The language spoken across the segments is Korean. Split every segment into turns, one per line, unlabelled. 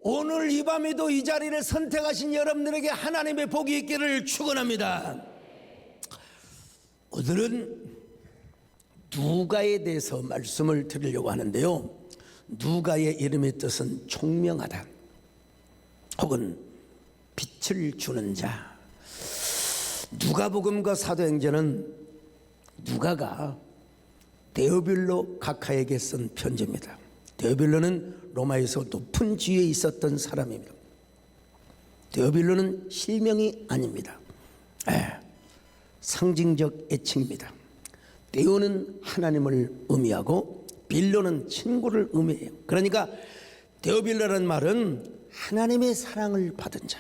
오늘 이 밤에도 이 자리를 선택하신 여러분들에게 하나님의 복이 있기를 축원합니다. 오늘은 누가에 대해서 말씀을 드리려고 하는데요, 누가의 이름의 뜻은 총명하다 혹은 빛을 주는 자. 누가복음과 사도행전은 누가가 데오빌로 각하에게 쓴 편지입니다. 데오빌로는 로마에서 높은 지위에 있었던 사람입니다. 데오빌로는 실명이 아닙니다. 상징적 애칭입니다. 데오는 하나님을 의미하고 빌로는 친구를 의미해요. 그러니까 데오빌로라는 말은 하나님의 사랑을 받은 자,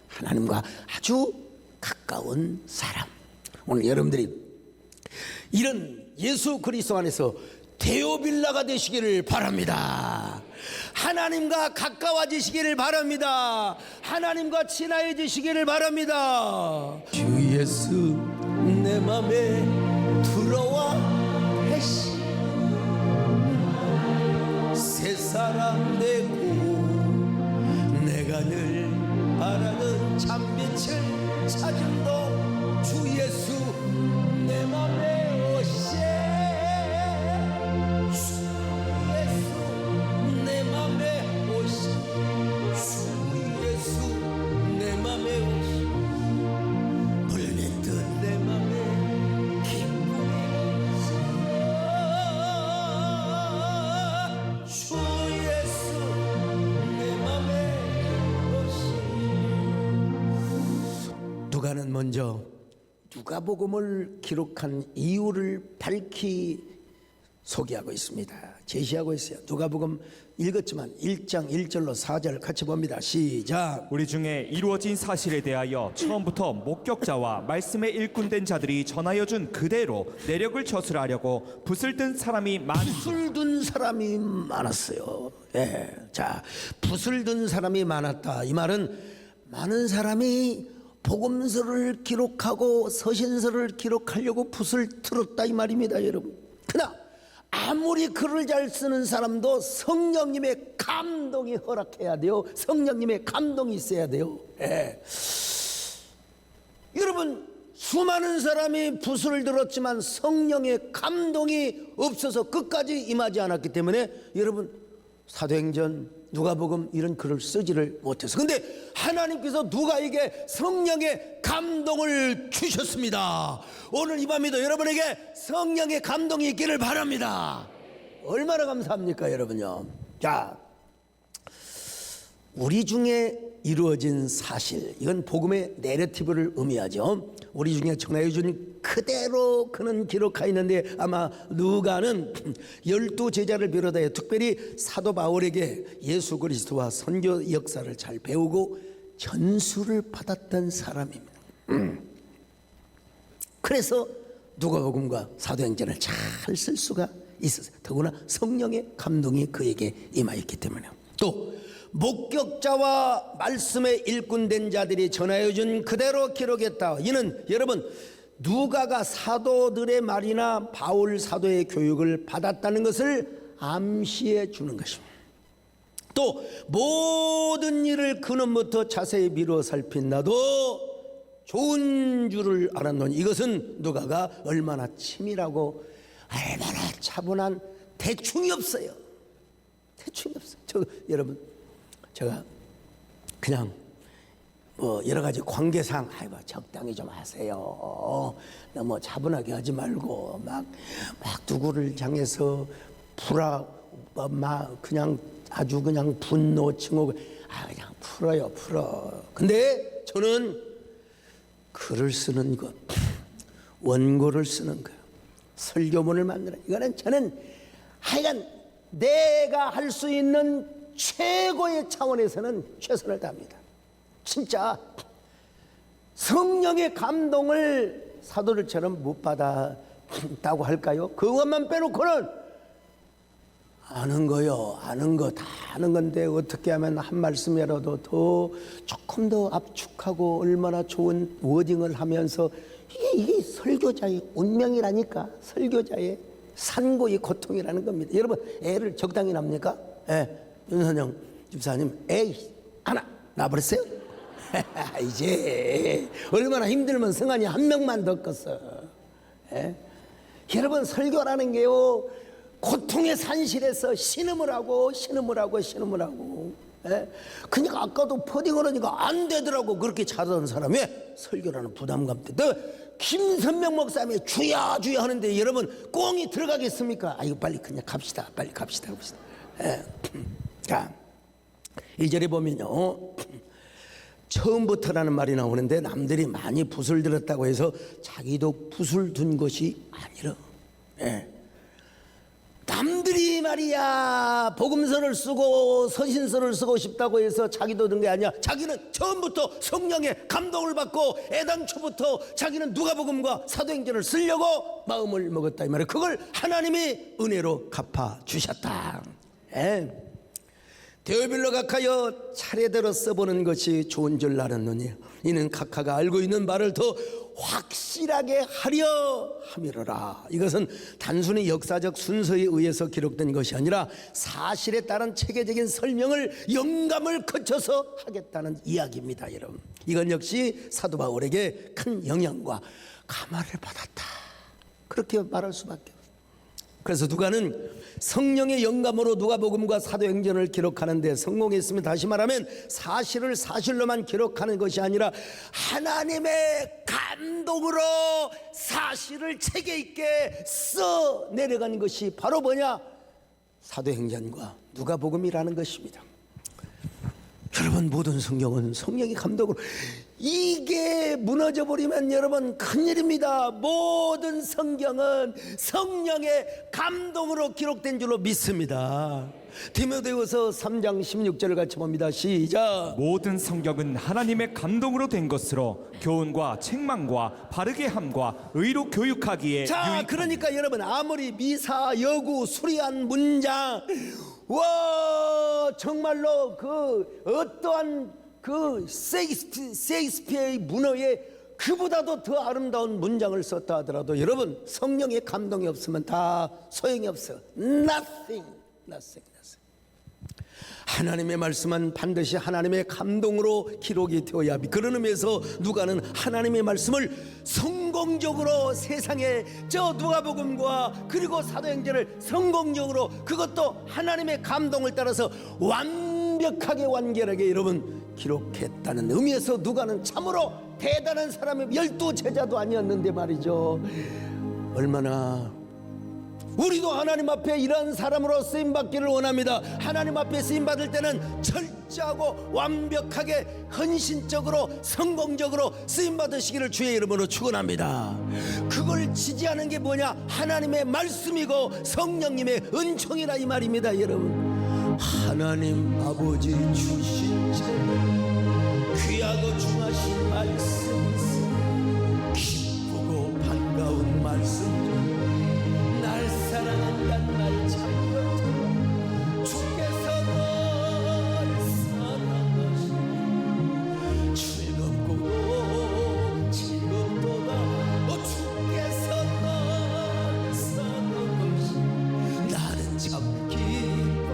하나님과 아주 가까운 사람. 오늘 여러분들이 이런 예수 그리스도 안에서 데오빌라가 되시기를 바랍니다. 하나님과 가까워지시기를 바랍니다. 하나님과 친해지시기를 바랍니다. 주 예수 내 맘에 들어와 계시, 새 사람 되고 내가 늘 바라는 참빛을 찾음도 주 예수 내 맘에 오시. 누가는 먼저 누가복음을 기록한 이유를 밝히 소개하고 있습니다. 제시하고 있어요. 누가복음 읽었지만 1장 1절로 4절 같이 봅니다. 시작.
우리 중에 이루어진 사실에 대하여 처음부터 목격자와 말씀에 일꾼된 자들이 전하여 준 그대로 내력을 처술하려고 붓을 든 사람이
붓을 든 사람이 많았어요. 자, 붓을 든 사람이 많았다. 이 말은 많은 사람이 복음서를 기록하고 서신서를 기록하려고 붓을 들었다 이 말입니다, 여러분. 그러나 아무리 글을 잘 쓰는 사람도 성령님의 감동이 허락해야 돼요. 성령님의 감동이 있어야 돼요. 여러분, 수많은 사람이 붓을 들었지만 성령의 감동이 없어서 끝까지 임하지 않았기 때문에 여러분, 사도행전, 누가복음 이런 글을 쓰지를 못해서. 근데 하나님께서 누가에게 성령의 감동을 주셨습니다. 오늘 이 밤에도 여러분에게 성령의 감동이 있기를 바랍니다. 얼마나 감사합니까, 여러분요. 자, 우리 중에 이루어진 사실, 이건 복음의 내러티브를 의미하죠. 우리 중에 전하여 준 그대로 그는 기록하여 있는데, 아마 누가는 12제자를 비롯하여 특별히 사도 바울에게 예수 그리스도와 선교 역사를 잘 배우고 전수를 받았던 사람입니다. 그래서 누가복음과 사도행전을 잘 쓸 수가 있었어요. 더구나 성령의 감동이 그에게 임하였기 때문에. 또 목격자와 말씀에 일꾼된 자들이 전하여 준 그대로 기록했다. 이는 여러분, 누가가 사도들의 말이나 바울 사도의 교육을 받았다는 것을 암시해 주는 것입니다. 또 모든 일을 근원부터 자세히 미루어 살핀 나도 좋은 줄을 알았노니, 이것은 누가가 얼마나 치밀하고 얼마나 차분한, 대충이 없어요. 대충이 없어요. 여러분, 제가 그냥 뭐 여러 가지 관계상 적당히 좀 하세요. 너무 차분하게 하지 말고 막 누구를 향해서 그냥 아주 그냥 분노 칭호, 그냥 풀어. 근데 저는 글을 쓰는 것, 원고를 쓰는 것, 설교문을 만드는, 이거는 저는 하여간 내가 할 수 있는 최고의 차원에서는 최선을 다합니다. 진짜 성령의 감동을 사도들처럼 못 받았다고 할까요? 그것만 빼놓고는 아는 거 다 아는 건데 어떻게 하면 한 말씀이라도 더 조금 더 압축하고 얼마나 좋은 워딩을 하면서, 이게 설교자의 운명이라니까. 설교자의 산고의 고통이라는 겁니다. 여러분, 애를 적당히 납니까? 윤선영 집사님 에이 하나 나버렸어요? 이제 얼마나 힘들면 성환이 한 명만 더 껐어. 예? 여러분 설교라는 게요 고통의 산실에서 신음을 하고 예? 그러니까 아까도 퍼딩을 하니까 안 되더라고. 그렇게 잘하는 사람이 설교라는 부담감 때문에 김선명 목사님이 주야 하는데 여러분 꽁이 들어가겠습니까? 이거 빨리 그냥 갑시다. 빨리 갑시다. 예. 자 2절에 보면요 처음부터라는 말이 나오는데 남들이 많이 붓을 들었다고 해서 자기도 붓을 둔 것이 아니라 예. 남들이 말이야 복음서를 쓰고 서신서를 쓰고 싶다고 해서 자기도 든 게 아니야. 자기는 처음부터 성령의 감동을 받고 애당초부터 자기는 누가복음과 사도행전을 쓰려고 마음을 먹었다 이 말이야. 그걸 하나님이 은혜로 갚아주셨다. 예. 데오빌로 각하여 차례대로 써보는 것이 좋은 줄 알았느니 이는 각하가 알고 있는 바를 더 확실하게 하려 함이로라. 이것은 단순히 역사적 순서에 의해서 기록된 것이 아니라 사실에 따른 체계적인 설명을 영감을 거쳐서 하겠다는 이야기입니다. 여러분 이건 역시 사도 바울에게 큰 영향과 감화를 받았다 그렇게 말할 수밖에 없어요. 그래서 누가는 성령의 영감으로 누가복음과 사도행전을 기록하는 데 성공했으면 다시 말하면 사실을 사실로만 기록하는 것이 아니라 하나님의 감동으로 사실을 체계 있게 써 내려간 것이 바로 뭐냐? 사도행전과 누가복음이라는 것입니다. 여러분 모든 성경은 성령의 감동으로 이게 무너져 버리면 여러분 큰일입니다. 모든 성경은 성령의 감동으로 기록된 줄로 믿습니다. 디모데후서 3장 16절을 같이 봅니다. 시작.
모든 성경은 하나님의 감동으로 된 것으로 교훈과 책망과 바르게 함과 의로 교육하기에
자 그러니까 여러분 아무리 미사 여구 수리한 문장 와 정말로 그 어떠한 그 세익스피어의 문어에 그보다도 더 아름다운 문장을 썼다 하더라도 여러분 성령의 감동이 없으면 다 소용이 없어. Nothing. 하나님의 말씀은 반드시 하나님의 감동으로 기록이 되어야 합니다. 그런 의미에서 누가는 하나님의 말씀을 성공적으로 세상에 저 누가복음과 그리고 사도행전을 성공적으로 그것도 하나님의 감동을 따라서 완벽하게 완결하게 여러분 기록했다는 의미에서 누가는 참으로 대단한 사람의 12제자도 아니었는데 말이죠. 얼마나 우리도 하나님 앞에 이런 사람으로 쓰임받기를 원합니다. 하나님 앞에 쓰임받을 때는 철저하고 완벽하게 헌신적으로 성공적으로 쓰임받으시기를 주의 이름으로 축원합니다. 그걸 지지하는 게 뭐냐? 하나님의 말씀이고 성령님의 은총이라 이 말입니다. 여러분 하나님 아버지 주신 귀하고 중하신 말씀 기쁘고 반가운 말씀 날 사랑한단 말 참고 주께서 널 사랑하시니 즐겁도다 주께서 널 사랑하시니 나는 참 기뻐.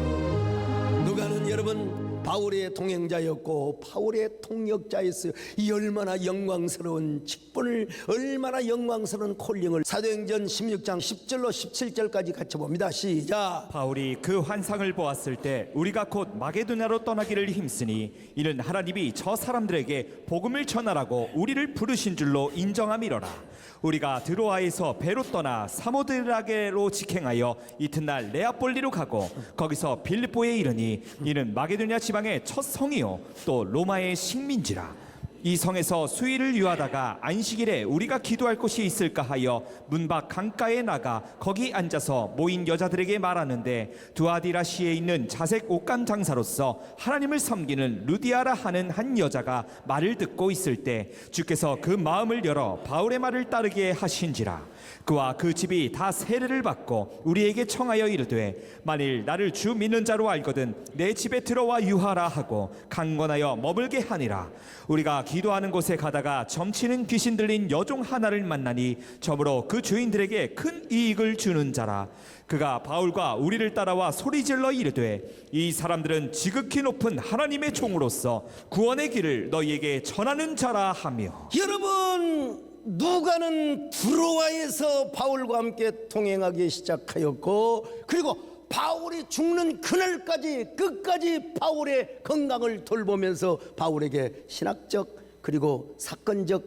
누가는 여러분 바울의 동행자였고 바울의 통역자였어요. 이 얼마나 영광스러운 직분을 얼마나 영광스러운 콜링을 사도행전 16장 10절로 17절까지 같이 봅니다. 시작.
바울이 그 환상을 보았을 때 우리가 곧 마게도냐로 떠나기를 힘쓰니 이는 하나님이 저 사람들에게 복음을 전하라고 우리를 부르신 줄로 인정함이로라. 우리가 드로아에서 배로 떠나 사모드라게로 직행하여 이튿날 레아폴리로 가고 거기서 빌립보에 이르니 이는 마게도냐 지방의 첫 성이요 또 로마의 식민지라. 이 성에서 수일을 유하다가 안식일에 우리가 기도할 곳이 있을까 하여 문 밖 강가에 나가 거기 앉아서 모인 여자들에게 말하는데 두아디라시에 있는 자색 옷감 장사로서 하나님을 섬기는 루디아라 하는 한 여자가 말을 듣고 있을 때 주께서 그 마음을 열어 바울의 말을 따르게 하신지라. 그와 그 집이 다 세례를 받고 우리에게 청하여 이르되 만일 나를 주 믿는 자로 알거든 내 집에 들어와 유하라 하고 강권하여 머물게 하니라. 우리가 기도하는 곳에 가다가 점치는 귀신 들린 여종 하나를 만나니 저물어 그 주인들에게 큰 이익을 주는 자라. 그가 바울과 우리를 따라와 소리질러 이르되 이 사람들은 지극히 높은 하나님의 종으로서 구원의 길을 너희에게 전하는 자라 하며.
여러분, 누가는 드로아에서 바울과 함께 동행하기 시작하였고, 그리고 바울이 죽는 그날까지 끝까지 바울의 건강을 돌보면서 바울에게 신학적 그리고 사건적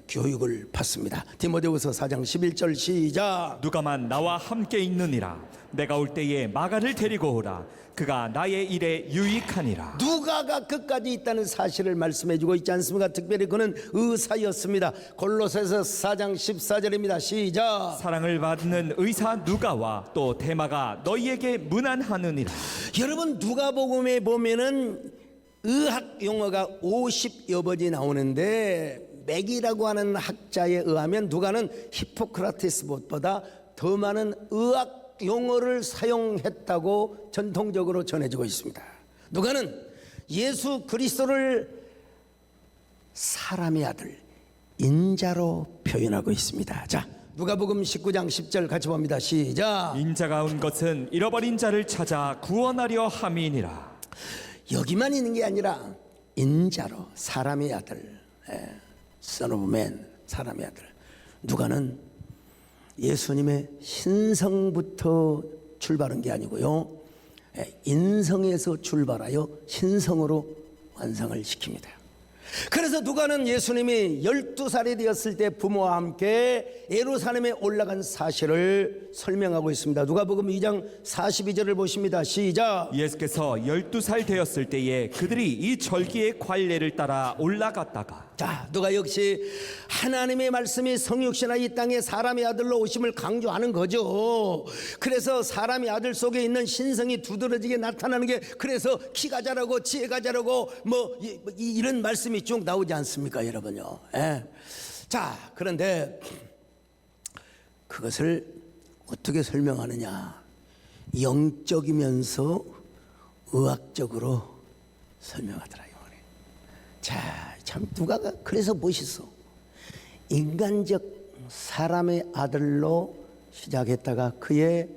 교육을 받습니다. 디모데후서 4장 11절 시작.
누가만 나와 함께 있느니라. 내가 올 때에 마가를 데리고 오라. 그가 나의 일에 유익하니라.
누가가 끝까지 있다는 사실을 말씀해주고 있지 않습니까? 특별히 그는 의사였습니다. 골로새서 4장 14절입니다. 시작.
사랑을 받는 의사 누가와 또 대마가 너희에게 문안하느니라.
여러분, 누가복음에 보면은 의학 용어가 50여 번이 나오는데, 맥이라고 하는 학자에 의하면 누가는 히포크라테스보다 더 많은 의학 용어를 사용했다고 전통적으로 전해지고 있습니다. 누가는 예수 그리스도를 사람의 아들, 인자로 표현하고 있습니다. 자, 누가복음 19장 10절 같이 봅니다. 시작.
인자가 온 것은 잃어버린 자를 찾아 구원하려 함이니라.
여기만 있는 게 아니라 인자로, 사람의 아들, Son of Man, 사람의 아들. 누가는 예수님의 신성부터 출발한 게 아니고요, 인성에서 출발하여 신성으로 완성을 시킵니다. 그래서 누가는 예수님이 12살이 되었을 때 부모와 함께 예루살렘에 올라간 사실을 설명하고 있습니다. 누가복음 2장 42절을 보십니다. 시작.
예수께서 12살 되었을 때에 그들이 이 절기의 관례를 따라 올라갔다가.
자, 누가 역시 하나님의 말씀이 성육신하 이 땅에 사람의 아들로 오심을 강조하는 거죠. 그래서 사람의 아들 속에 있는 신성이 두드러지게 나타나는 게, 그래서 키가 자라고 지혜가 자라고 이런 말씀이 쭉 나오지 않습니까, 여러분요? 자, 그런데 그것을 어떻게 설명하느냐? 영적이면서 의학적으로 설명하더라. 자, 참 누가가 그래서 멋있어. 인간적 사람의 아들로 시작했다가 그의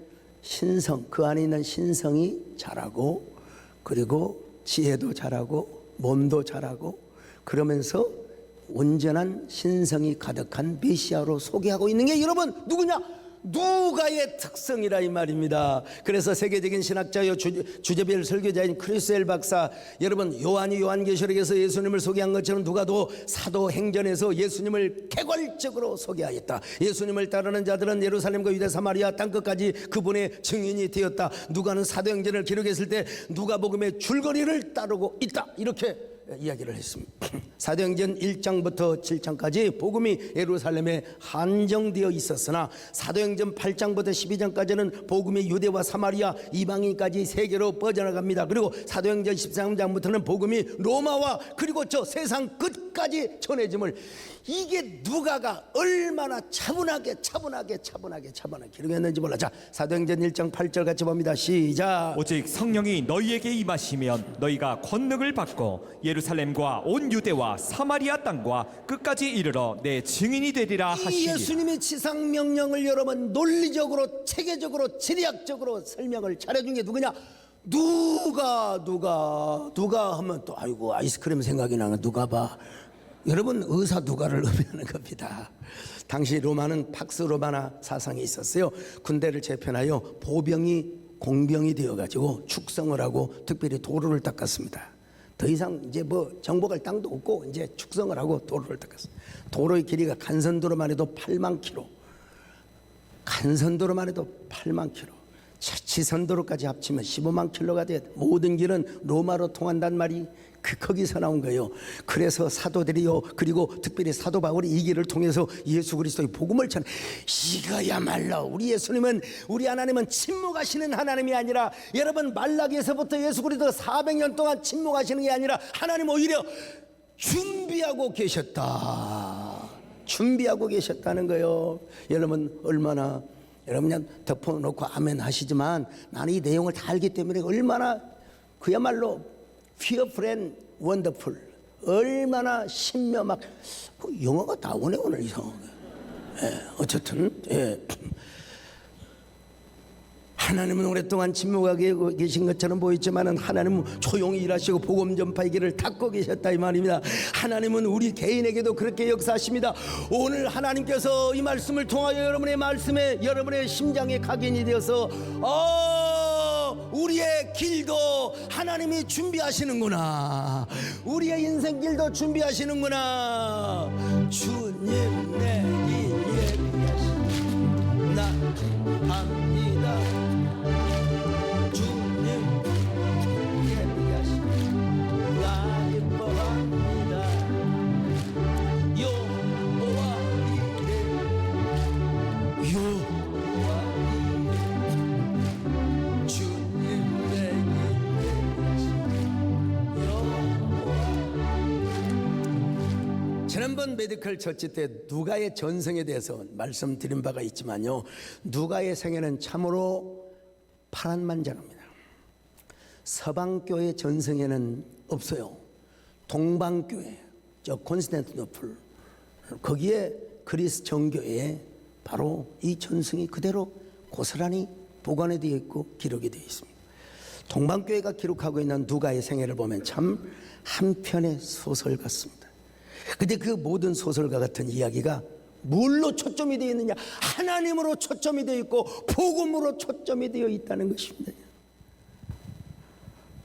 신성, 그 안에 있는 신성이 자라고, 그리고 지혜도 자라고 몸도 자라고, 그러면서 온전한 신성이 가득한 메시아로 소개하고 있는 게 여러분 누구냐? 누가의 특성이라 이 말입니다. 그래서 세계적인 신학자요 주제별 설교자인 크리스엘 박사, 여러분 요한이 요한계시록에서 예수님을 소개한 것처럼 누가도 사도행전에서 예수님을 개괄적으로 소개하였다. 예수님을 따르는 자들은 예루살렘과 유대 사마리아 땅끝까지 그분의 증인이 되었다. 누가는 사도행전을 기록했을 때 누가복음의 줄거리를 따르고 있다, 이렇게 이야기를 했습니다. 사도행전 1장부터 7장까지 복음이 예루살렘에 한정되어 있었으나 사도행전 8장부터 12장까지는 복음이 유대와 사마리아 이방인까지 세계로 뻗어나갑니다. 그리고 사도행전 13장부터는 복음이 로마와 그리고 저 세상 끝까지 전해짐을, 이게 누가가 얼마나 차분하게 기록했는지 몰라. 자, 사도행전 1장 8절 같이 봅니다. 시작.
오직 성령이 너희에게 임하시면 너희가 권능을 받고 예루살렘과 온 유대와 사마리아 땅과 끝까지 이르러 내 증인이 되리라
이
하시니라.
예수님의 지상 명령을 여러분 논리적으로, 체계적으로, 지리학적으로 설명을 잘해준 게 누구냐? 누가 하면 또 아이고 아이스크림 생각이 나는 누가 봐. 여러분, 의사 누가를 의미하는 겁니다. 당시 로마는 팍스 로마나 사상이 있었어요. 군대를 재편하여 보병이 공병이 되어가지고 축성을 하고 특별히 도로를 닦았습니다. 더 이상 이제 정복할 땅도 없고 이제 축성을 하고 도로를 닦았어요. 도로의 길이가 간선도로만 해도 8만 킬로, 간선도로만 해도 8만 킬로, 지선도로까지 합치면 15만 킬로가 돼. 모든 길은 로마로 통한단 말이 거기서 나온 거예요. 그래서 사도들이요, 그리고 특별히 사도 바울이 이 길을 통해서 예수 그리스도의 복음을 전해. 이거야말로 우리 예수님은, 우리 하나님은 침묵하시는 하나님이 아니라, 여러분 말라기에서부터 예수 그리스도가 400년 동안 침묵하시는 게 아니라 하나님 오히려 준비하고 계셨다는 거예요. 여러분 얼마나, 여러분 그냥 덮어놓고 아멘 하시지만 나는 이 내용을 다 알기 때문에 얼마나 그야말로 fearful and wonderful, 얼마나 신묘막 영어가 다 오네 오늘 이상하게. 어쨌든 하나님은 오랫동안 침묵하게 계신 것처럼 보이지만은 하나님은 조용히 일하시고 복음 전파의 길을 닦고 계셨다 이 말입니다. 하나님은 우리 개인에게도 그렇게 역사하십니다. 오늘 하나님께서 이 말씀을 통하여 여러분의 말씀에 여러분의 심장에 각인이 되어서 우리의 길도 하나님이 준비하시는구나. 우리의 인생 길도 준비하시는구나. 주님 내 일에 나 압니다. 주님 예비하시니 나 기뻐합니다. 여호와 이레 여호와 이레 주님 내 일에 여호와. 지난번 메디컬 처치 때 누가의 전생에 대해서 말씀드린 바가 있지만요, 누가의 생애는 참으로 파란만장합니다. 서방교회 전생에는 없어요. 동방교회, 저 콘스탄티노플, 거기에 그리스 정교회에 바로 이 전승이 그대로 고스란히 보관이 되어 있고 기록이 되어 있습니다. 동방교회가 기록하고 있는 누가의 생애를 보면 참 한편의 소설 같습니다. 근데 그 모든 소설과 같은 이야기가 뭘로 초점이 되어 있느냐? 하나님으로 초점이 되어 있고 복음으로 초점이 되어 있다는 것입니다.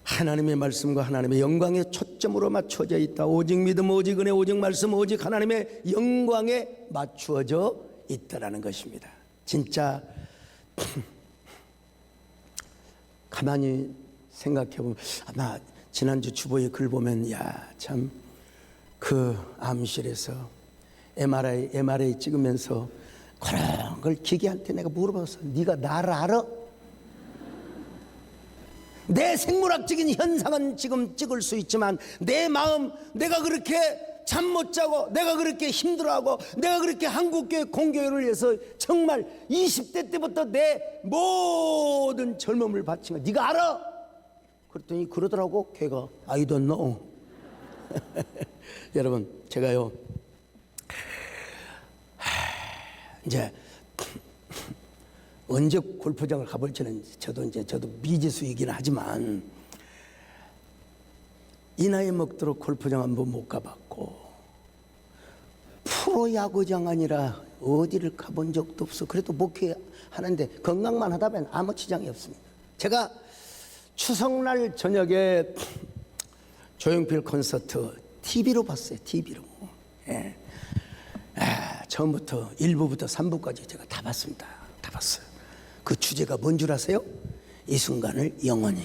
하나님의 말씀과 하나님의 영광에 초점으로 맞춰져 있다. 오직 믿음, 오직 은혜, 오직 말씀, 오직 하나님의 영광에 맞추어져 있다라는 것입니다. 진짜 가만히 생각해 보면, 아마 지난주 주보의 글 보면 참 그 암실에서 MRI 찍으면서 그런 걸 기계한테 내가 물어봤어. 네가 나를 알아? 내 생물학적인 현상은 지금 찍을 수 있지만 내 마음, 내가 그렇게 잠 못 자고, 내가 그렇게 힘들어하고, 내가 그렇게 한국교회 공교회를 위해서 정말 20대 때부터 내 모든 젊음을 바친 거 네가 알아? 그랬더니 그러더라고. 걔가 I don't know. 여러분, 제가요 이제 언제 골프장을 가볼지는 저도 미지수이긴 하지만 이 나이 먹도록 골프장 한번 못 가봤고 프로야구장 아니라 어디를 가본 적도 없어. 그래도 목회하는데 건강만 하다 보면 아무 지장이 없습니다. 제가 추석날 저녁에 조용필 콘서트 TV로 봤어요. TV로. 처음부터 1부부터 3부까지 제가 다 봤습니다. 다 봤어요. 그 주제가 뭔 줄 아세요? 이 순간을 영원히.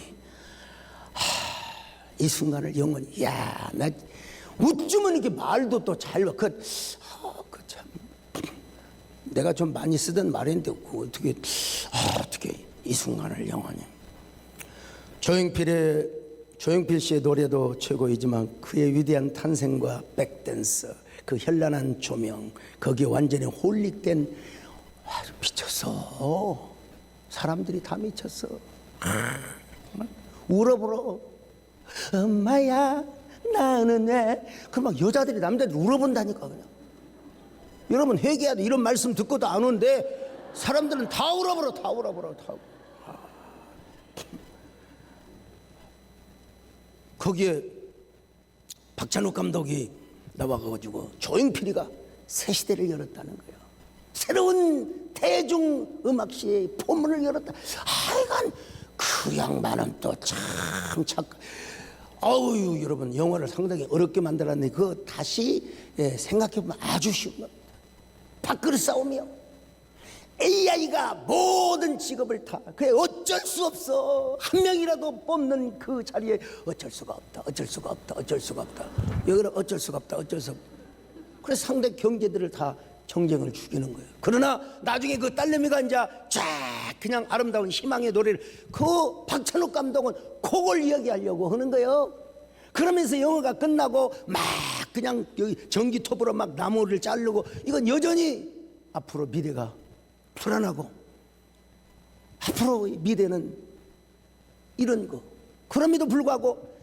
이 순간을 영원히. 나 어쩌면 이렇게 말도 또 잘 봐. 참 내가 좀 많이 쓰던 말인데 어떻게 이 순간을 영원히. 조용필 씨의 노래도 최고이지만 그의 위대한 탄생과 백댄스, 그 현란한 조명, 거기에 완전히 홀릭된, 미쳤어. 사람들이 다 미쳤어. 울어보러 엄마야 나는 왜, 그 막 여자들이 남자들이 울어본다니까. 그냥 여러분 회개해야 돼. 이런 말씀 듣고도 안 오는데 사람들은 다 울어보러. 거기에 박찬욱 감독이 나와가지고 조용필이가 새 시대를 열었다는 거예요. 새로운 대중음악시의 포문을 열었다. 하여간 그 양반은 또 참 착한. 여러분 영어를 상당히 어렵게 만들었는데 그거 다시 생각해보면 아주 쉬운 겁니다. 밥그릇 싸움이요. AI가 모든 직업을 다, 그래 어쩔 수 없어. 한 명이라도 뽑는 그 자리에 어쩔 수가 없다. 여기는 어쩔 수가 없다. 그래서 상대 경제들을 다 정쟁을 죽이는 거예요. 그러나 나중에 그 딸내미가 이제 쫙 그냥 아름다운 희망의 노래를, 그 박찬욱 감독은 그걸 이야기하려고 하는 거예요. 그러면서 영화가 끝나고 막 그냥 여기 전기톱으로 막 나무를 자르고, 이건 여전히 앞으로 미래가 불안하고, 앞으로 미래는 이런 거. 그럼에도 불구하고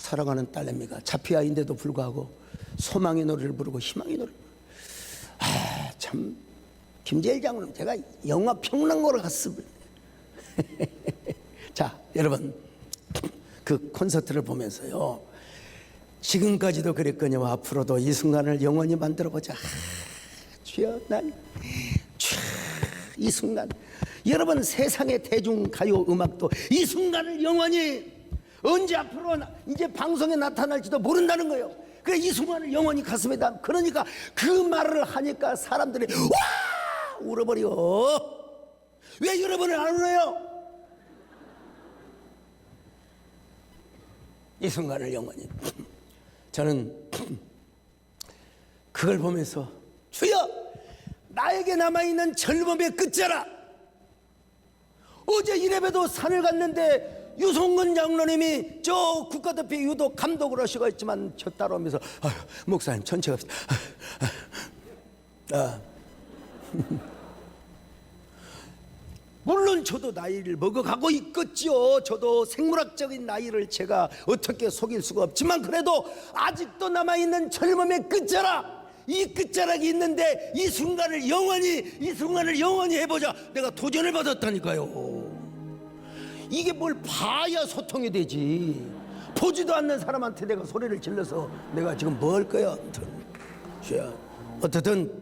사랑하는 딸내미가 자폐아인데도 불구하고 소망의 노래를 부르고 희망의 노래를 부르고 참 김재일 장로님 제가 영화 평론가로 갔습니다. 자 여러분 그 콘서트를 보면서요 지금까지도 그랬거니와 앞으로도 이 순간을 영원히 만들어보자. 주여 난 이 순간 여러분 세상의 대중가요 음악도 이 순간을 영원히 언제 앞으로 이제 방송에 나타날지도 모른다는 거예요. 그래 이 순간을 영원히 가슴에 담. 그러니까 그 말을 하니까 사람들이 와 울어버려. 왜 여러분은 안 울어요? 이 순간을 영원히. 저는 그걸 보면서 주여 나에게 남아있는 젊음의 끝자락. 어제 이래봬도 산을 갔는데 유성근 장로님이 저 국가대표 유도 감독을 하시고 있지만 저 따라오면서 목사님 천천히 갑시다. 물론 저도 나이를 먹어가고 있겠죠. 저도 생물학적인 나이를 제가 어떻게 속일 수가 없지만 그래도 아직도 남아있는 젊음의 끝자락, 이 끝자락이 있는데 이 순간을 영원히 해보자. 내가 도전을 받았다니까요. 이게 뭘 봐야 소통이 되지. 보지도 않는 사람한테 내가 소리를 질러서 내가 지금 뭐 할 거야. 어쨌든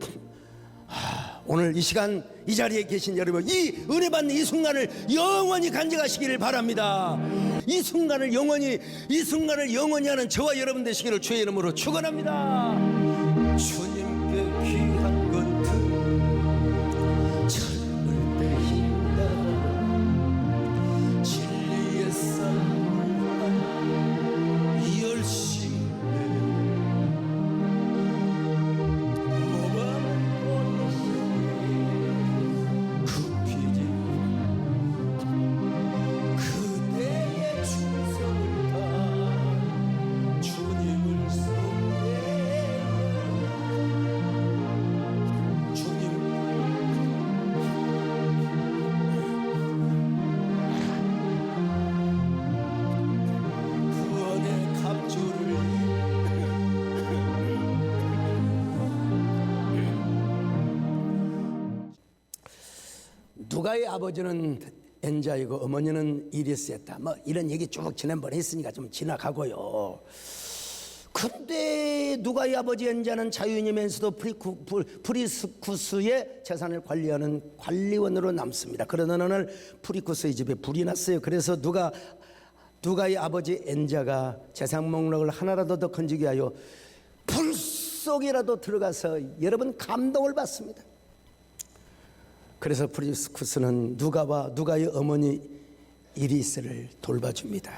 오늘 이 시간 이 자리에 계신 여러분 이 은혜 받는 이 순간을 영원히 간직하시기를 바랍니다. 이 순간을 영원히 하는 저와 여러분 되시기를 주의 이름으로 축원합니다. 주님께 귀한 것들 젊을 때 힘나 진리의 삶을 열심히 누가의 아버지는 엔자이고 어머니는 이리스였다. 뭐 이런 얘기 쭉 지난번에 했으니까 좀 지나가고요. 근데 누가의 아버지 엔자는 자유인이면서도 프리스쿠스의 재산을 관리하는 관리원으로 남습니다. 그러던 어느 날 프리쿠스의 집에 불이 났어요. 그래서 누가의 아버지 엔자가 재산 목록을 하나라도 더 건지게 하여 불 속이라도 들어가서 여러분 감동을 받습니다. 그래서 프리스쿠스는 누가와 누가의 어머니 이리스를 돌봐줍니다.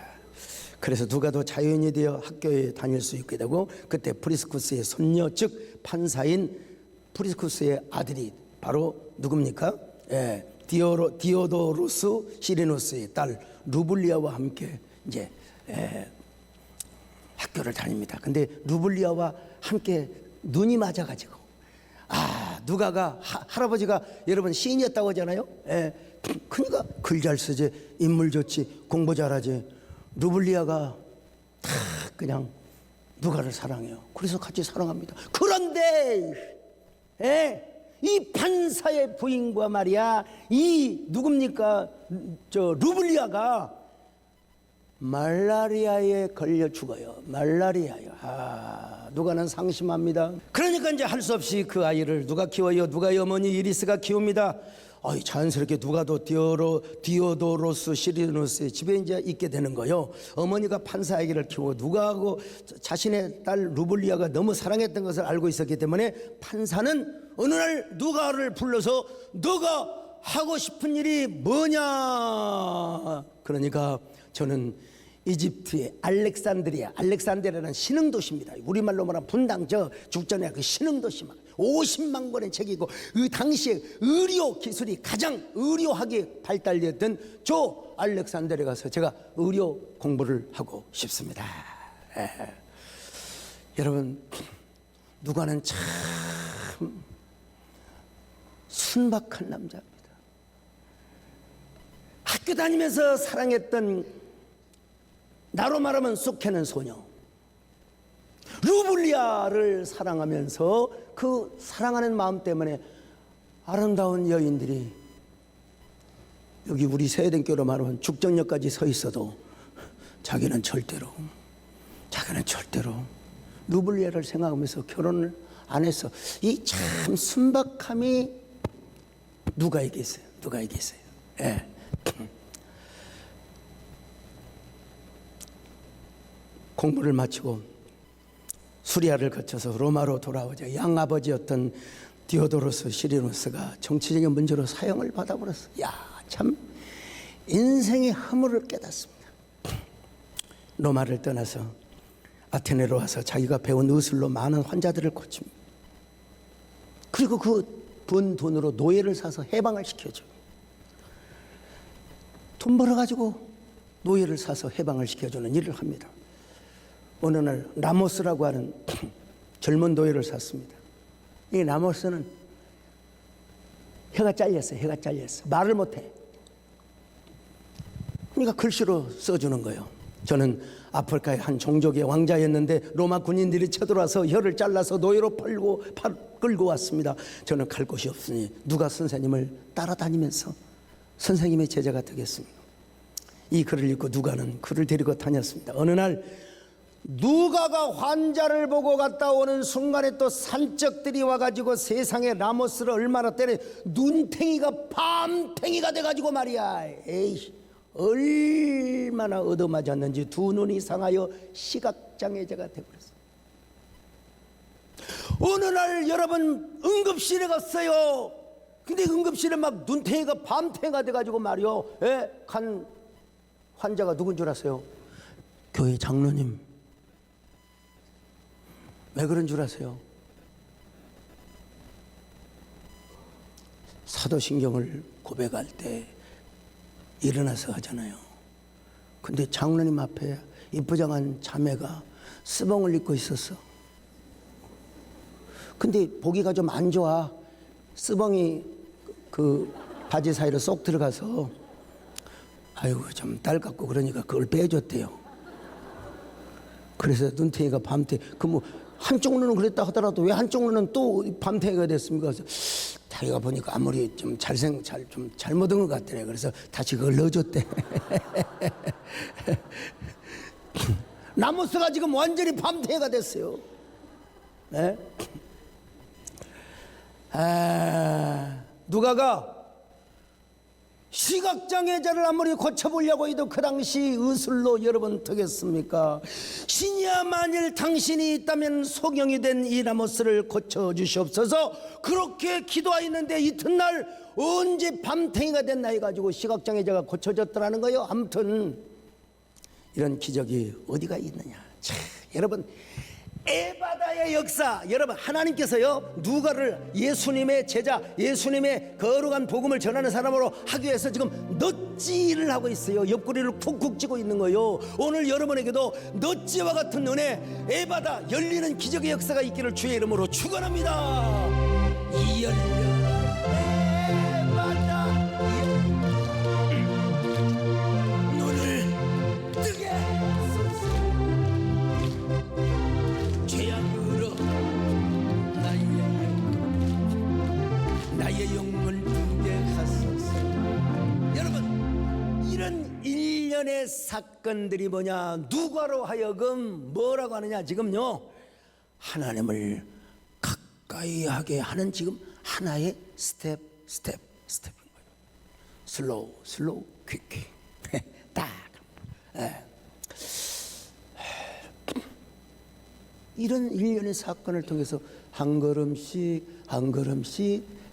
그래서 누가도 자유인이 되어 학교에 다닐 수 있게 되고 그때 프리스쿠스의 손녀 즉 판사인 프리스쿠스의 아들이 바로 누굽니까? 디오도루스 시리누스의 딸 루블리아와 함께 이제 학교를 다닙니다. 근데 루블리아와 함께 눈이 맞아가지고 누가가 할아버지가 여러분 시인이었다고 하잖아요. 그러니까 글 잘 쓰지, 인물 좋지, 공부 잘하지. 루블리아가 다 그냥 누가를 사랑해요. 그래서 같이 사랑합니다. 그런데 이 판사의 부인과 말이야 이 누굽니까 저 루블리아가 말라리아에 걸려 죽어요. 말라리아요. 누가는 상심합니다. 그러니까 이제 할 수 없이 그 아이를 누가 키워요? 누가의 어머니 이리스가 키웁니다. 자연스럽게 누가도 디오도로스 시리누스의 집에 이제 있게 되는 거예요. 어머니가 판사 아기를 키우고 누가하고 자신의 딸 루블리아가 너무 사랑했던 것을 알고 있었기 때문에 판사는 어느 날 누가를 불러서 너가 하고 싶은 일이 뭐냐? 그러니까 저는 이집트의 알렉산드리아라는 신흥도시입니다. 우리말로 말하면 분당 저 죽전에 그 신흥도시 막 50만 권의 책이고 그 당시에 의료 기술이 가장 의료학이 발달되었던 저 알렉산드리아에 가서 제가 의료 공부를 하고 싶습니다. 여러분 누가는 참 순박한 남자입니다. 학교 다니면서 사랑했던 나로 말하면 쑥 캐는 소녀 루블리아를 사랑하면서 그 사랑하는 마음 때문에 아름다운 여인들이 여기 우리 세대교로 말하면 죽전역까지 서 있어도 자기는 절대로 루블리아를 생각하면서 결혼을 안 했어. 이 참 순박함이 누가에게 있어요. 예. 공부를 마치고 수리아를 거쳐서 로마로 돌아오자 양아버지였던 디오도로스 시리누스가 정치적인 문제로 사형을 받아버렸어. 야, 참 인생의 허물을 깨닫습니다. 로마를 떠나서 아테네로 와서 자기가 배운 의술로 많은 환자들을 고칩니다. 그리고 그 번 돈으로 노예를 사서 해방을 시켜줘. 돈 벌어가지고 노예를 사서 해방을 시켜주는 일을 합니다. 어느 날 라모스라고 하는 젊은 노예를 샀습니다. 이 라모스는 혀가 잘렸어요. 말을 못해. 그러니까 글씨로 써주는 거예요. 저는 아프리카의 한 종족의 왕자였는데 로마 군인들이 쳐들어와서 혀를 잘라서 노예로 끌고 왔습니다. 저는 갈 곳이 없으니 누가 선생님을 따라다니면서 선생님의 제자가 되겠습니다. 이 글을 읽고 누가는 그를 데리고 다녔습니다. 어느 날 누가가 환자를 보고 갔다 오는 순간에 또 산적들이 와가지고 세상에 라모스를 얼마나 때려 눈탱이가 밤탱이가 돼가지고 말이야. 에이, 얼마나 얻어맞았는지 두 눈이 상하여 시각장애자가 되어버렸어요. 어느 날 여러분 응급실에 갔어요. 근데 응급실에 막 눈탱이가 밤탱이가 돼가지고 말이요. 간 환자가 누군 줄 아세요? 교회 장로님. 왜 그런 줄 아세요? 사도신경을 고백할 때 일어나서 하잖아요. 근데 장로님 앞에 이쁘장한 자매가 스봉을 입고 있었어. 근데 보기가 좀 안 좋아. 스봉이 그 바지 사이로 쏙 들어가서 아이고 좀 딸 같고 그러니까 그걸 빼줬대요. 그래서 눈탱이가 밤탱이 뭐 한쪽 눈은 그랬다 하더라도 왜 한쪽 눈은 또 밤탱이가 됐습니까? 그래서 자기가 보니까 아무리 좀 좀 잘못한 것 같더래. 그래서 다시 그걸 넣어줬대. 라모스가 지금 완전히 밤탱이가 됐어요. 네? 누가가 시각장애자를 아무리 고쳐보려고 해도 그 당시 의술로 여러분 되겠습니까? 신이야 만일 당신이 있다면 소경이 된 이 라모스를 고쳐주시옵소서. 그렇게 기도하였는데 이튿날 언제 밤탱이가 됐나 해가지고 시각장애자가 고쳐졌더라는 거예요. 아무튼 이런 기적이 어디가 있느냐. 자, 여러분 에바다의 역사, 여러분 하나님께서요 누가를 예수님의 제자, 예수님의 거룩한 복음을 전하는 사람으로 하기 위해서 지금 넛지를 하고 있어요. 옆구리를 쿡쿡 찌고 있는 거예요. 오늘 여러분에게도 넛지와 같은 은혜, 에바다 열리는 기적의 역사가 있기를 주의 이름으로 축원합니다. 이 열려 에바다 눈을 뜨게 하소서. 죄악으로 나의 영을 뜨게 하소서. 여러분 이런 일련의 사건들이 뭐냐, 누가로 하여금 뭐라고 하느냐, 지금요 하나님을 가까이 하게 하는 지금 하나의 스텝인 거예요. 슬로우 퀵 딱. 이런 일련의 사건을 통해서 한 걸음씩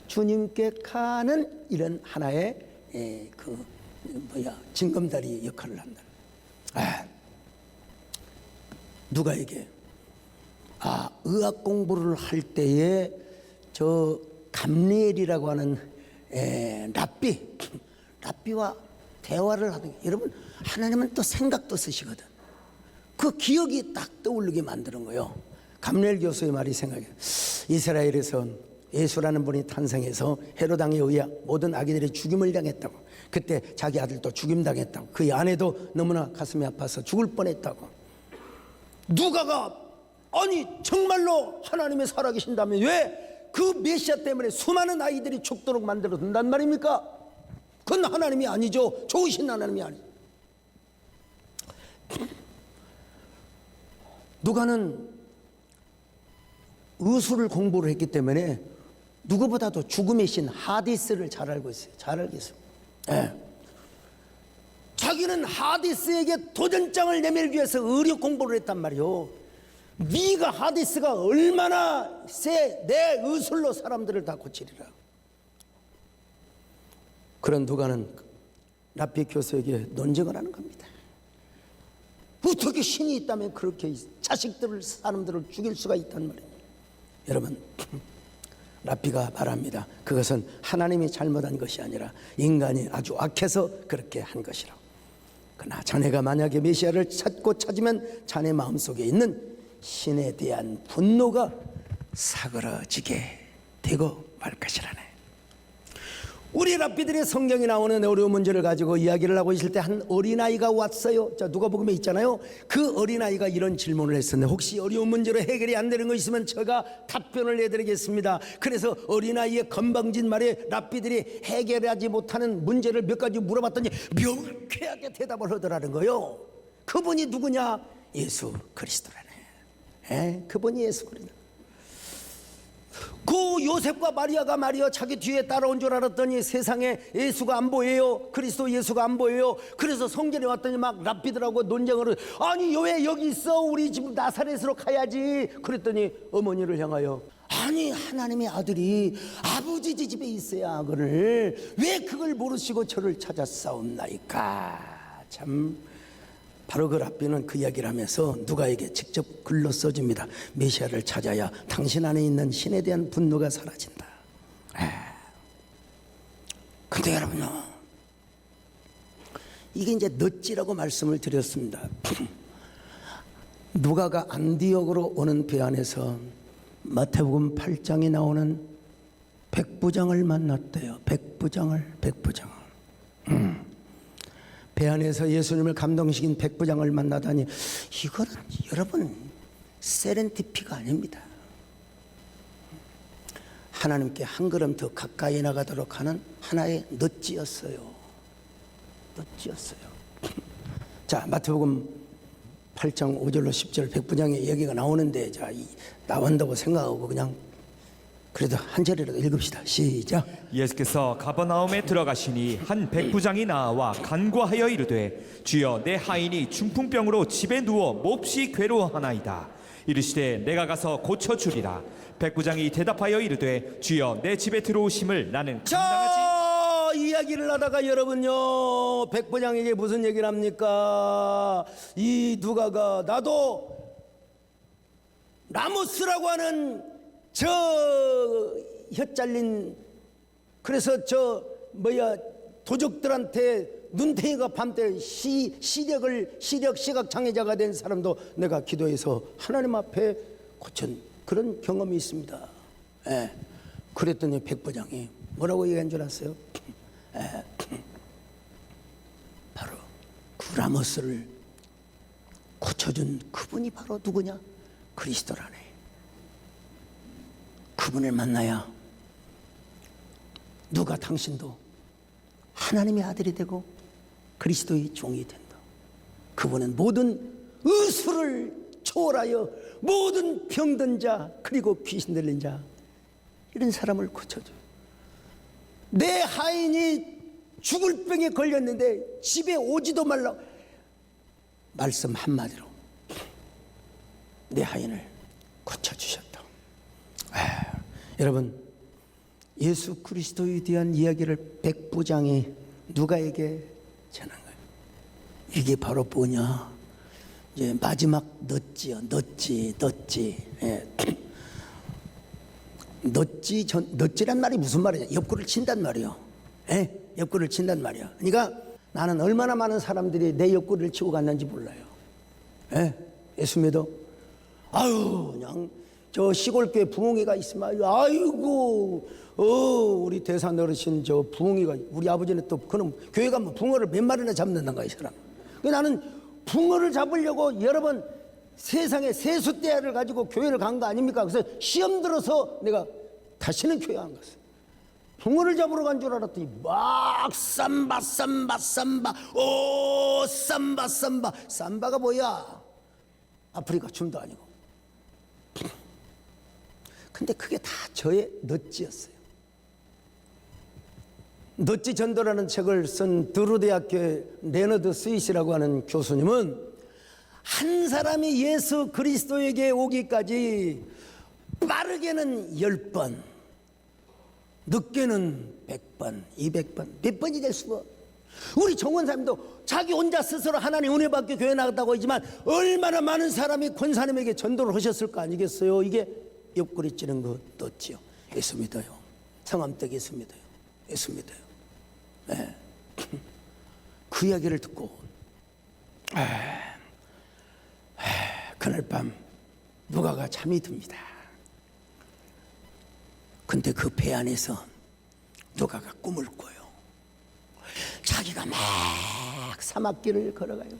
주님께 가는 이런 하나의 징검다리 역할을 한다. 누가에게 의학 공부를 할 때에 저 감리엘이라고 하는 랍비와 대화를 하던, 여러분 하나님은 또 생각도 쓰시거든. 그 기억이 딱 떠오르게 만드는 거예요. 감리엘 교수의 말이 생각해요. 이스라엘에서 예수라는 분이 탄생해서 헤로당에 의해 모든 아기들이 죽임을 당했다고. 그때 자기 아들도 죽임당했다고. 그 아내도 너무나 가슴이 아파서 죽을 뻔했다고. 누가가 아니 정말로 하나님이 살아계신다면 왜 그 메시아 때문에 수많은 아이들이 죽도록 만들어 둔단 말입니까? 그건 하나님이 아니죠. 좋으신 하나님이 아니죠. 누가는 의술을 공부를 했기 때문에 누구보다도 죽음의 신 하디스를 잘 알고 있어요. 잘 알겠어요. 예. 자기는 하디스에게 도전장을 내밀기 위해서 의료 공부를 했단 말이요. 네가 하디스가 얼마나 세 내 의술로 사람들을 다 고치리라. 그런 누가는 랍비 교수에게 논쟁을 하는 겁니다. 어떻게 신이 있다면 그렇게 자식들을 사람들을 죽일 수가 있단 말이에요. 여러분, 랍비가 말합니다. 그것은 하나님이 잘못한 것이 아니라 인간이 아주 악해서 그렇게 한 것이라고. 그러나 자네가 만약에 메시아를 찾고 찾으면 자네 마음속에 있는 신에 대한 분노가 사그러지게 되고 말 것이라네. 우리 랍비들의 성경에 나오는 어려운 문제를 가지고 이야기를 하고 있을 때 한 어린아이가 왔어요. 자, 누가복음에 있잖아요. 그 어린아이가 이런 질문을 했었는데 혹시 어려운 문제로 해결이 안 되는 거 있으면 제가 답변을 해드리겠습니다. 그래서 어린아이의 건방진 말에 랍비들이 해결하지 못하는 문제를 몇 가지 물어봤더니 명쾌하게 대답을 하더라는 거예요. 그분이 누구냐? 예수 그리스도라네. 그분이 예수 그리스도. 그 요셉과 마리아가 말이야 자기 뒤에 따라온 줄 알았더니 세상에 예수가 안 보여요. 그리스도 예수가 안 보여요. 그래서 성전에 왔더니 막 랍비들하고 논쟁을 아니 왜 여기 있어? 우리 집 나사렛으로 가야지. 그랬더니 어머니를 향하여 아니 하나님의 아들이 아버지 집에 있어야 하거늘 왜 그걸 모르시고 저를 찾아싸움나이까. 참 바로 그 랍비는 그 이야기를 하면서 누가에게 직접 글로 써줍니다. 메시아를 찾아야 당신 안에 있는 신에 대한 분노가 사라진다. 근데 여러분요, 이게 이제 늦지라고 말씀을 드렸습니다. 누가가 안디옥으로 오는 배 안에서 마태복음 8장에 나오는 백부장을 만났대요. 백부장을. 배 안에서 예수님을 감동시킨 백부장을 만나다니 이거는 여러분 세렌티피가 아닙니다. 하나님께 한 걸음 더 가까이 나가도록 하는 하나의 넛지였어요. 자, 마태복음 8장 5절로 10절 백부장의 얘기가 나오는데 자, 나온다고 생각하고 그냥 그래도 한 절이라도 읽읍시다. 시작.
예수께서 가버나움에 들어가시니 한 백부장이 나와 간구하여 이르되 주여 내 하인이 중풍병으로 집에 누워 몹시 괴로워하나이다. 이르시되 내가 가서 고쳐주리라. 백부장이 대답하여 이르되 주여 내 집에 들어오심을 나는 감당하지.
이야기를 하다가 여러분요 백부장에게 무슨 얘기를 합니까? 이 누가가 나도 라모스라고 하는 저 혀잘린 그래서 저 도적들한테 눈탱이가 밤때 시각 장애자가 된 사람도 내가 기도해서 하나님 앞에 고친 그런 경험이 있습니다. 그랬더니 백부장이 뭐라고 얘기한 줄 아세요? 바로 그 라모스를 고쳐준 그분이 바로 누구냐? 그리스도라네. 그분을 만나야 누가 당신도 하나님의 아들이 되고 그리스도의 종이 된다. 그분은 모든 의술을 초월하여 모든 병든 자 그리고 귀신 들린 자 이런 사람을 고쳐줘요. 내 하인이 죽을 병에 걸렸는데 집에 오지도 말라 말씀 한마디로 내 하인을 고쳐주셨다. 여러분 예수 그리스도에 대한 이야기를 백부장이 누가에게 전한 거예요. 이게 바로 뭐냐? 이제 마지막 넛지요. 넛지. 넛지란 말이 무슨 말이냐? 옆구리를 친단 말이요. 옆구리를 친단 말이야. 그러니까 나는 얼마나 많은 사람들이 내 옆구리를 치고 갔는지 몰라요. 예수 믿어? 아유 그냥 저 시골교회 부흥회가 있으면 아이고 우리 대산 어르신 저 부흥회가 우리 아버지는 또 그놈 교회 가면 붕어를 몇 마리나 잡는단가 이 사람. 나는 붕어를 잡으려고 여러 번 세상에 세숫대야를 가지고 교회를 간 거 아닙니까? 그래서 시험 들어서 내가 다시는 교회 안 갔어요. 붕어를 잡으러 간 줄 알았더니 막 삼바 오 삼바 삼바가 뭐야? 아프리카 춤도 아니고. 근데 그게 다 저의 넛지였어요. 넛지 전도라는 책을 쓴 드루대학교의 레너드 스윗이라고 하는 교수님은 한 사람이 예수 그리스도에게 오기까지 빠르게는 10번, 늦게는 100번, 200번, 몇 번이 될 수가. 우리 정원사님도 자기 혼자 스스로 하나님 은혜 받게 교회 나갔다고 하지만 얼마나 많은 사람이 권사님에게 전도를 하셨을 거 아니겠어요? 이게 옆구리 찌는 거 떴지요. 예수 믿어요. 성암댁 예수 믿어요. 예수 믿어요. 네. 그 이야기를 듣고 그날 밤 누가가 잠이 듭니다. 근데 그 배 안에서 누가가 꿈을 꿔요. 자기가 막 사막길을 걸어가요.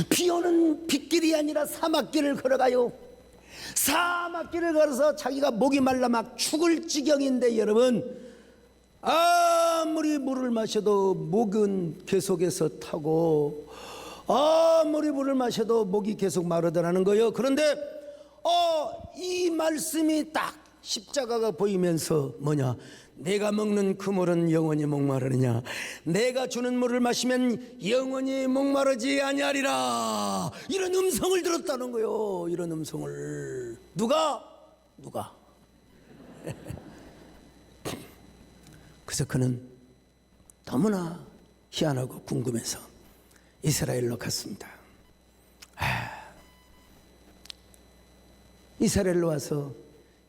비 오는 빗길이 아니라 사막길을 걸어가요. 사막길을 걸어서 자기가 목이 말라 막 죽을 지경인데 여러분, 아무리 물을 마셔도 목은 계속해서 타고 아무리 물을 마셔도 목이 계속 마르더라는 거예요. 그런데 이 말씀이 딱 십자가가 보이면서 뭐냐, 내가 먹는 그 물은 영원히 목마르느냐, 내가 주는 물을 마시면 영원히 목마르지 아니하리라, 이런 음성을 들었다는 거예요. 이런 음성을 누가 그래서 그는 너무나 희한하고 궁금해서 이스라엘로 갔습니다. 이스라엘로 와서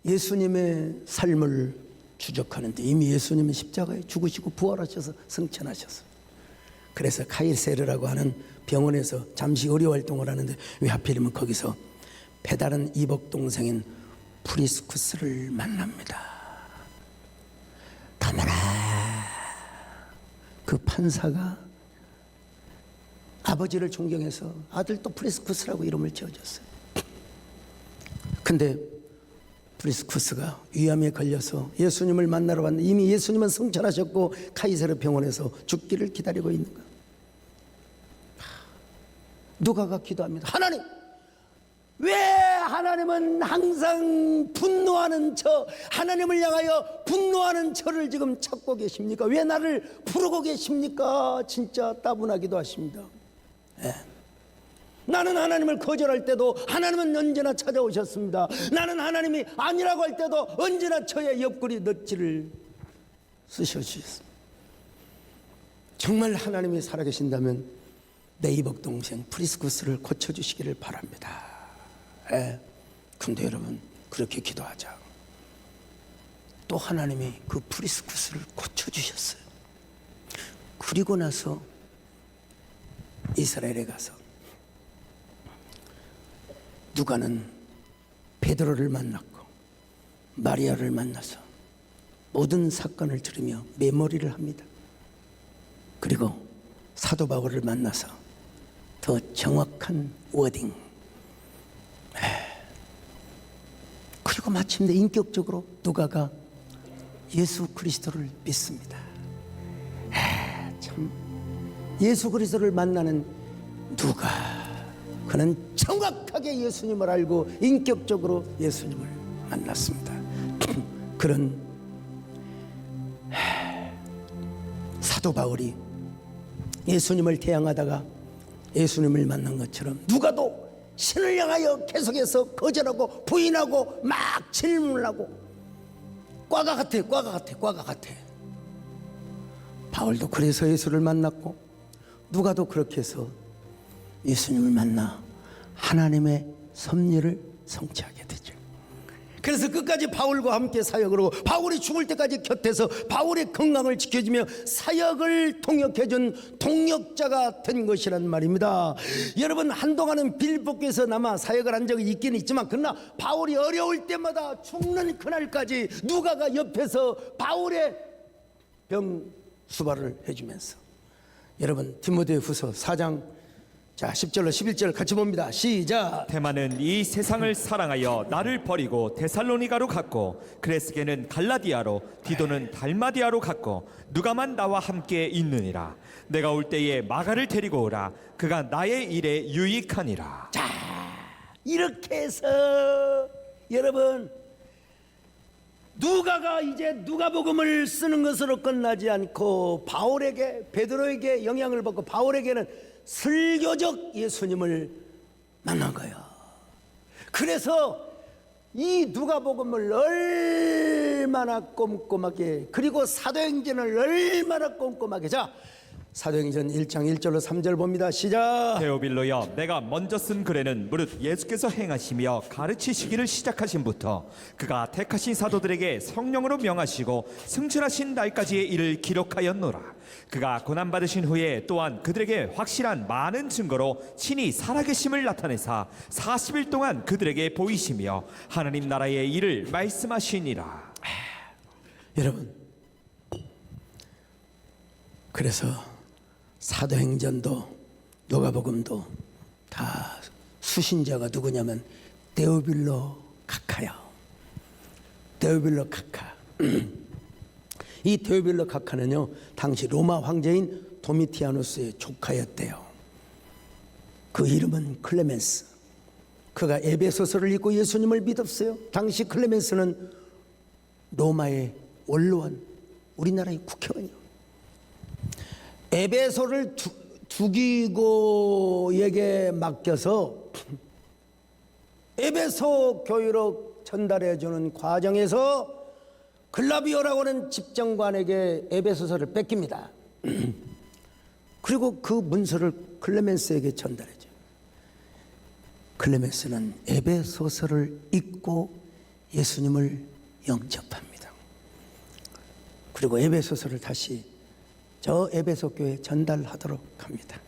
예수님의 삶을 추적하는데 이미 예수님은 십자가에 죽으시고 부활하셔서 승천하셨어요. 그래서 카이세르라고 하는 병원에서 잠시 의료 활동을 하는데 왜 하필이면 거기서 배다른 이복 동생인 프리스쿠스를 만납니다. 다마라, 그 판사가 아버지를 존경해서 아들도 프리스쿠스라고 이름을 지어줬어요. 근데 프리스쿠스가 위암에 걸려서 예수님을 만나러 왔는데 이미 예수님은 승천하셨고 카이세르 병원에서 죽기를 기다리고 있는 거예요. 누가가 기도합니다. 하나님, 왜 하나님은 항상 분노하는 하나님을 향하여 분노하는 저를 지금 찾고 계십니까? 왜 나를 부르고 계십니까? 진짜 따분하기도 하십니다. 나는 하나님을 거절할 때도 하나님은 언제나 찾아오셨습니다. 나는 하나님이 아니라고 할 때도 언제나 저의 옆구리 넛지를 쓰셔주셨습니다. 정말 하나님이 살아계신다면 내 이복 동생 프리스쿠스를 고쳐주시기를 바랍니다. 근데 여러분, 그렇게 기도하자 또 하나님이 그 프리스쿠스를 고쳐주셨어요. 그리고 나서 이스라엘에 가서 누가는 베드로를 만났고 마리아를 만나서 모든 사건을 들으며 메모리를 합니다. 그리고 사도 바울을 만나서 더 정확한 워딩, 그리고 마침내 인격적으로 누가가 예수 그리스도를 믿습니다. 참, 예수 그리스도를 만나는 누가, 그는 정확하게 예수님을 알고 인격적으로 예수님을 만났습니다. 그런 사도 바울이 예수님을 대항하다가 예수님을 만난 것처럼 누가도 신을 향하여 계속해서 거절하고 부인하고 막 질문을 하고 꽈가 같아. 바울도 그래서 예수를 만났고 누가도 그렇게 해서 예수님을 만나 하나님의 섭리를 성취하게 되죠. 그래서 끝까지 바울과 함께 사역을 하고 바울이 죽을 때까지 곁에서 바울의 건강을 지켜주며 사역을 통역해준 동역자가 된 것이란 말입니다. 여러분, 한동안은 빌립보에서 남아 사역을 한 적이 있긴 있지만 그러나 바울이 어려울 때마다 죽는 그날까지 누가가 옆에서 바울의 병 수발을 해주면서, 여러분 디모데후서 4장 10절로 11절 같이 봅니다. 시작.
데마는 이 세상을 사랑하여 나를 버리고 데살로니가로 갔고, 그레스게는 갈라디아로, 디도는 달마디아로 갔고, 누가만 나와 함께 있느니라. 내가 올 때에 마가를 데리고 오라. 그가 나의 일에 유익하니라.
자, 이렇게 해서 여러분, 누가가 이제 누가복음을 쓰는 것으로 끝나지 않고 바울에게, 베드로에게 영향을 받고 바울에게는 설교적 예수님을 만난 거예요. 그래서 이 누가복음을 얼마나 꼼꼼하게, 그리고 사도행전을 얼마나 꼼꼼하게. 자, 사도행전 1장 1절로 3절 봅니다. 시작.
데오빌로여, 내가 먼저 쓴 글에는 무릇 예수께서 행하시며 가르치시기를 시작하신부터 그가 택하신 사도들에게 성령으로 명하시고 승천하신 날까지의 일을 기록하였노라. 그가 고난받으신 후에 또한 그들에게 확실한 많은 증거로 친히 살아계심을 나타내사 40일 동안 그들에게 보이시며 하나님 나라의 일을 말씀하시니라.
여러분, 그래서 사도행전도 누가복음도 다 수신자가 누구냐면 데오빌로 카카야. 데오빌로 카카. 이 데오빌로 카카는요, 당시 로마 황제인 도미티아누스의 조카였대요. 그 이름은 클레멘스. 그가 에베소서를 읽고 예수님을 믿었어요. 당시 클레멘스는 로마의 원로원, 우리나라의 국회의원이요. 에베소를 두기고에게 맡겨서 에베소 교회로 전달해주는 과정에서 글라비오라고 하는 집정관에게 에베소서를 뺏깁니다. 그리고 그 문서를 클레멘스에게 전달해줘요. 클레멘스는 에베소서를 읽고 예수님을 영접합니다. 그리고 에베소서를 다시 저 에베소 교회에 전달하도록 합니다.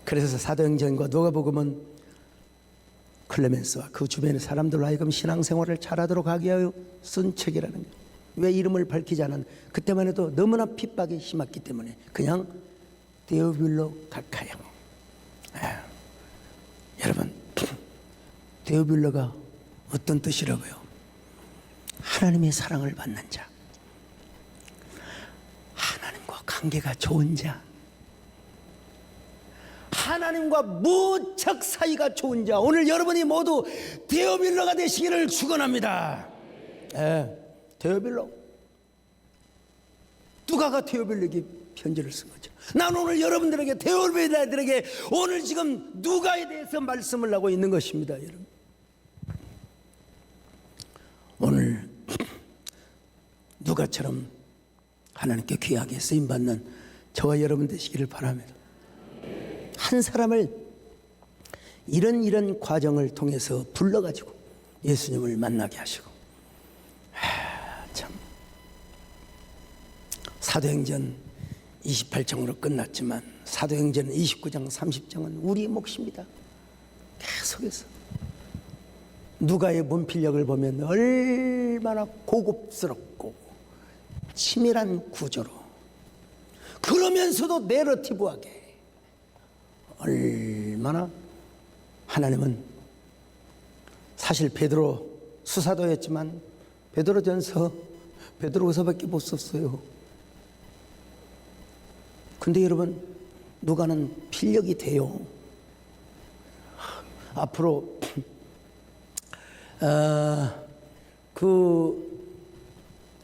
그래서 사도행전과 누가복음은 클레멘스와 그 주변의 사람들로 하여금 신앙생활을 잘하도록 하기 위하여 쓴 책이라는 거예요. 왜 이름을 밝히지 않은, 그때만 해도 너무나 핍박이 심했기 때문에 그냥 데오빌로 카카야. 여러분, 데오빌로가 어떤 뜻이라고요? 하나님의 사랑을 받는 자, 하나님과 관계가 좋은 자, 하나님과 무척 사이가 좋은 자. 오늘 여러분이 모두 데오빌로가 되시기를 축원합니다. 데오빌로. 누가가 데오빌로에게 편지를 쓴 거죠. 난 오늘 여러분들에게, 데오빌로들에게 오늘 지금 누가에 대해서 말씀을 하고 있는 것입니다. 여러분, 오늘 누가처럼 하나님께 귀하게 쓰임받는 저와 여러분 되시기를 바랍니다. 한 사람을 이런 과정을 통해서 불러가지고 예수님을 만나게 하시고, 참, 사도행전 28장으로 끝났지만 사도행전 29장 30장은 우리의 몫입니다. 계속해서 누가의 문필력을 보면 얼마나 고급스럽고 치밀한 구조로, 그러면서도 내러티브하게, 얼마나 하나님은, 사실 베드로 수사도였지만 베드로전서, 베드로후서밖에 못 썼어요. 근데 여러분, 누가는 필력이 돼요. 앞으로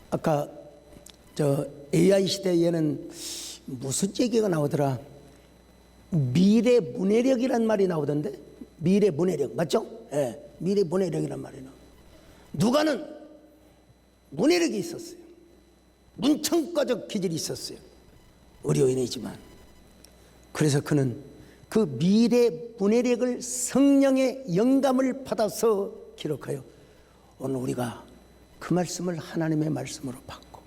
아까 저 AI 시대에는 무슨 얘기가 나오더라? 미래 문해력이란 말이 나오던데, 미래 문해력 맞죠? 예, 미래 문해력이란 말이 나와. 누가는 문해력이 있었어요. 문청과적 기질이 있었어요. 의료인이지만. 그래서 그는 그 미래 문해력을 성령의 영감을 받아서 기록하여 오늘 우리가 그 말씀을 하나님의 말씀으로 받고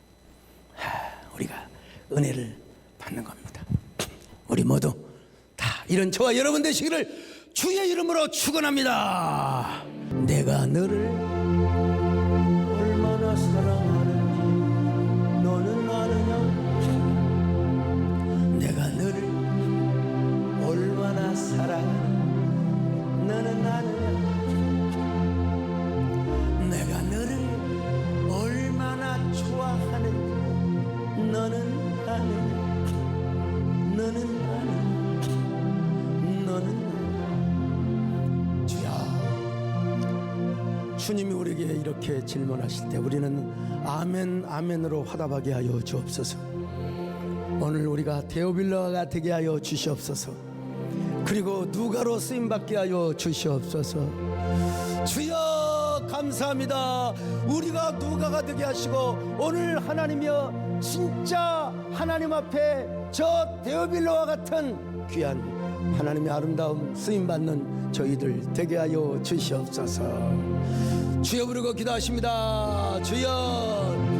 우리가 은혜를 받는 겁니다. 우리 모두 다 이런 저와 여러분 되시기를 주의 이름으로 축원합니다. 내가 너를 얼마나 사랑하는지 너는 아느냐? 내가 너를 얼마나 사랑하는지 너는 아느냐? 내가 너를 얼마나 좋아하는지 너는 아느냐? 너는 아느냐? 너는 주야. 주님이 우리에게 이렇게 질문하실 때 우리는 아멘 아멘으로 화답하게 하여 주옵소서. 오늘 우리가 데오빌라가 되게 하여 주시옵소서. 그리고 누가로 쓰임받게 하여 주시옵소서. 주여 감사합니다. 우리가 누가가 되게 하시고 오늘 하나님이여 진짜 하나님 앞에 저 데오빌라와 같은 귀한 하나님의 아름다움 쓰임받는 저희들 되게 하여 주시옵소서. 주여 부르고 기도하십니다. 주여